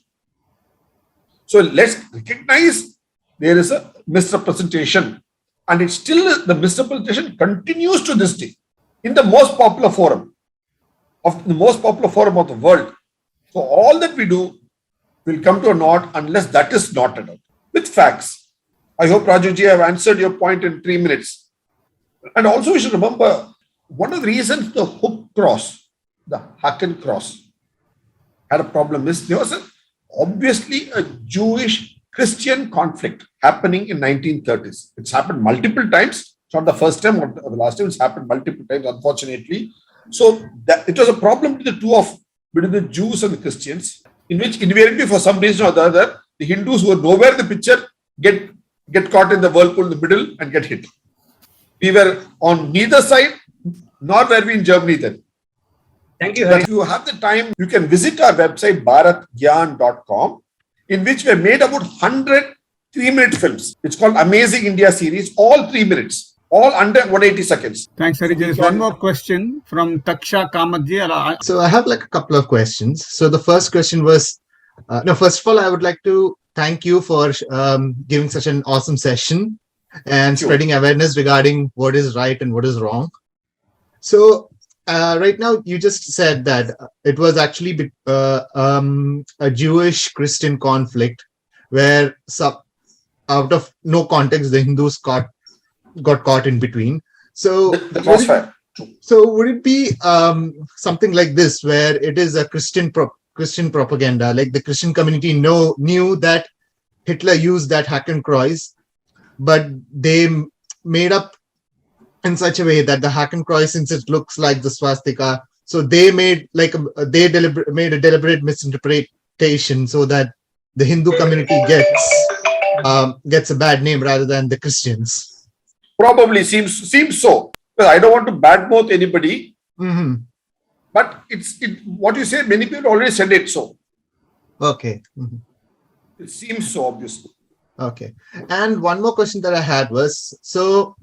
So let's recognize there is a misrepresentation and it's still the misrepresentation continues to this day in the most popular forum of the world. So all that we do will come to a naught unless that is knotted out with facts. I hope Rajuji have answered your point in 3 minutes. And also we should remember one of the reasons the hook cross, the Haken cross, had a problem is there was obviously a Jewish-Christian conflict happening in 1930s. It's happened multiple times. It's not the first time or the last time. It's happened multiple times, unfortunately. So it was a problem between the Jews and the Christians, in which invariably for some reason or the other, the Hindus who were nowhere in the picture get caught in the whirlpool in the middle and get hit. We were on neither side, nor were we in Germany then. Thank you, Hari. If you have the time, you can visit our website, bharathgyan.com, in which we have made about 100 3-minute films. It's called Amazing India series, all 3 minutes, all under 180 seconds. Thanks, Hari. There is one more question from Taksha Kamadji. So I have like a couple of questions. So the first question was, first of all, I would like to thank you for giving such an awesome session and spreading awareness regarding what is right and what is wrong. So right now, you just said that it was actually a Jewish-Christian conflict where out of no context, the Hindus got caught in between. So the crossfire. So would it be something like this, where it is a Christian propaganda, like the Christian community knew that Hitler used that Hakenkreuz, but they made up in such a way that the Hakenkreuz, since it looks like the swastika, so they made made a deliberate misinterpretation so that the Hindu community gets a bad name rather than the Christians. Probably seems so. Well, I don't want to badmouth anybody, but what you say. Many people already said it so. Okay. It seems so, obviously. Okay. And one more question that I had was, so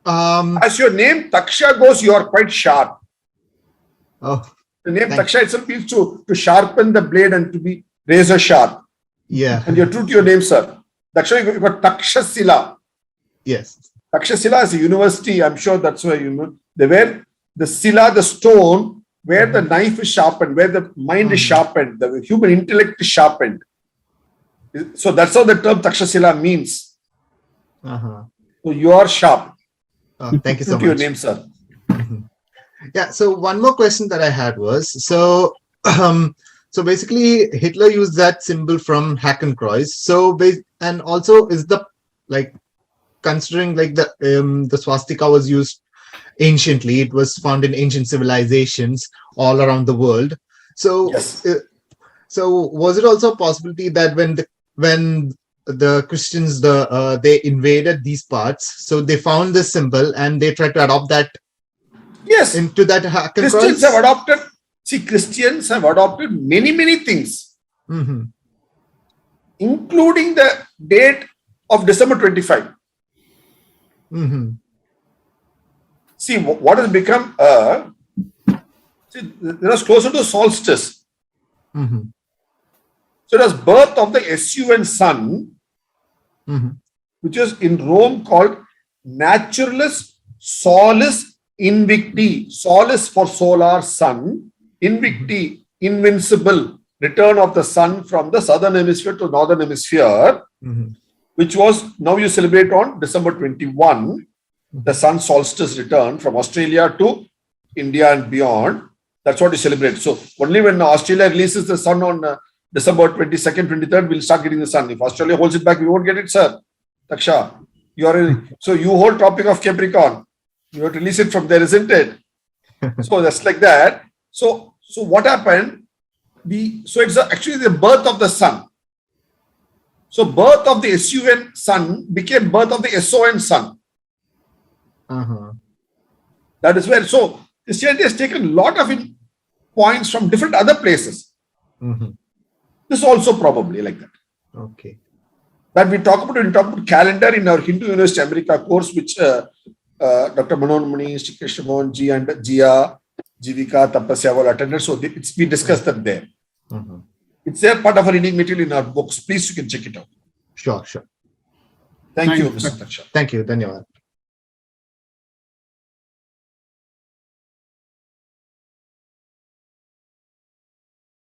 as your name Taksha goes, you are quite sharp. Oh, the name Taksha itself means to sharpen the blade and to be razor sharp. Yeah. And you're true to your name, sir. Taksha, you got Takshashila. Yes. Takshashila is a university. I'm sure that's where they were the sila, the stone, where the knife is sharpened, where the mind is sharpened, the human intellect is sharpened. So that's how the term Takshashila means. So you are sharp. Oh, thank you so much. Your name, sir. Yeah. So one more question that I had was, so basically Hitler used that symbol from Hakenkreuz. So and also is the considering the swastika was used anciently, it was found in ancient civilizations all around the world. So yes. So was it also a possibility that when the Christians they invaded these parts, so they found this symbol and they tried to adopt that into that Hakenkreuz? Christians have adopted many things, including the date of December 25. See, what has become it was closer to solstice. So it was birth of the SUN sun, which is in Rome called Naturalis Solis Invicti. Solis for solar sun, Invicti, invincible, return of the sun from the southern hemisphere to northern hemisphere, which was now you celebrate on December 21, the sun solstice return from Australia to India and beyond. That's what you celebrate. So only when Australia releases the sun on December 22nd, 23rd, we'll start getting the sun. If Australia holds it back, we won't get it, sir. Taksha, so you hold Tropic of Capricorn. You have to release it from there, isn't it? So that's like that. So what happened? So it's actually the birth of the sun. So birth of the SUN sun became birth of the SON sun. That is where, so Christianity has taken a lot of points from different other places. This is also probably like that. Okay. But we talk about calendar in our Hindu University America course, which Dr. Manon Mani, Shikeshmohan Ji and Jia, Jivika, Tapasya were attended. So we discussed that there. It's a part of our reading material in our books. Please, you can check it out. Sure. Thank you, Mr. Taksha. Thank you. Dhanyawad.